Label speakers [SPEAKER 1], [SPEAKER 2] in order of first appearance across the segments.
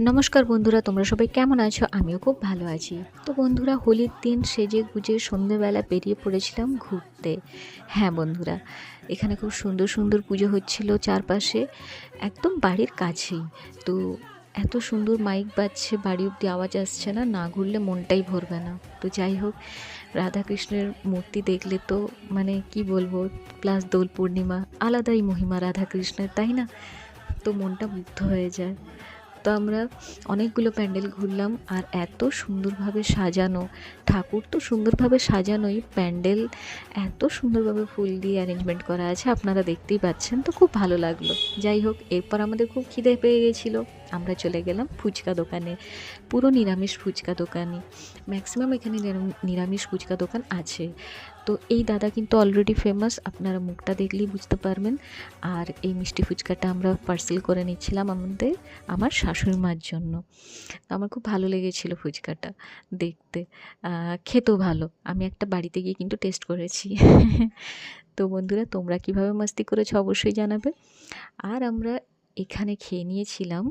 [SPEAKER 1] নমস্কার বন্ধুরা, তোমরা সবাই কেমন আছো? আমিও খুব ভালো আছি। তো বন্ধুরা, হোলির দিন সেজে গুজে সন্ধেবেলা বেরিয়ে পড়েছিলাম ঘুরতে। হ্যাঁ বন্ধুরা, এখানে খুব সুন্দর সুন্দর পুজো হচ্ছিল চারপাশে, একদম বাড়ির কাছেই। তো এত সুন্দর মাইক বাজছে, বাড়ি অব্দি আওয়াজ আসছে, না না ঘুরলে মনটাই ভরবে না। তো যাই হোক, রাধাকৃষ্ণের মূর্তি দেখলে তো মানে কি বলবো, প্লাস দোল পূর্ণিমা, আলাদাই মহিমা রাধাকৃষ্ণের, তাই না? তো মনটা মুগ্ধ হয়ে যায়। তো আমরা অনেকগুলো প্যান্ডেল ঘুরলাম, আর এত সুন্দরভাবে সাজানো, ঠাকুর তো সুন্দরভাবে সাজানোই, প্যান্ডেল এত সুন্দরভাবে ফুল দিয়ে অ্যারেঞ্জমেন্ট করা আছে, আপনারা দেখতেই পাচ্ছেন। তো খুব ভালো লাগলো। যাই হোক, এরপর আমাদের খুব খিদে পেয়ে গেছিলো, আমরা চলে গেলাম ফুচকা দোকানে। পুরো নিরামিষ ফুচকা দোকানই, ম্যাক্সিমাম এখানে নিরামিষ ফুচকা দোকান আছে। তো এই দাদা কিন্তু অলরেডি ফেমাস, আপনারা মুখটা দেখলেই বুঝতে পারবেন। আর এই মিষ্টি ফুচকাটা আমরা পার্সেল করে নিচ্ছিলাম আমার শাশুড়ি মার জন্য। আমার খুব ভালো লেগেছিল ফুচকাটা দেখতে, খেতেও ভালো। আমি একটা বাড়িতে গিয়ে কিন্তু টেস্ট করেছি। তো বন্ধুরা, তোমরা কিভাবে মাস্তি করেছো অবশ্যই জানাবে। আর আমরা এখানে খেয়ে নিয়েছিলাম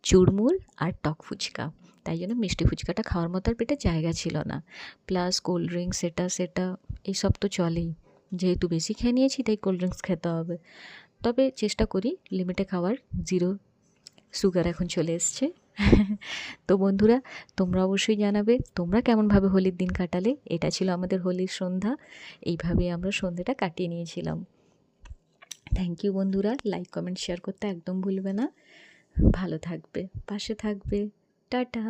[SPEAKER 1] চুড়মুড় আর টক ফুচকা, তাই জন্য মিষ্টি ফুচকাটা খাওয়ার মতো আর পেটে জায়গা ছিল না। প্লাস কোল্ড ড্রিঙ্কস, এটা সেটা এইসব তো চলেই, যেহেতু বেশি খেয়ে নিয়েছি তাই কোল্ড ড্রিঙ্কস খেতে হবে। তবে চেষ্টা করি লিমিটে খাওয়ার, জিরো সুগার এখন চলে এসছে। তো বন্ধুরা, তোমরা অবশ্যই জানাবে তোমরা কেমনভাবে হোলির দিন কাটালে। এটা ছিল আমাদের হোলির সন্ধ্যা, এইভাবেই আমরা সন্ধ্যেটা কাটিয়ে নিয়েছিলাম। থ্যাংক ইউ বন্ধুরা, লাইক কমেন্ট শেয়ার করতে একদম ভুলবে না। ভালো থাকবে, পাশে থাকবে। টাটা।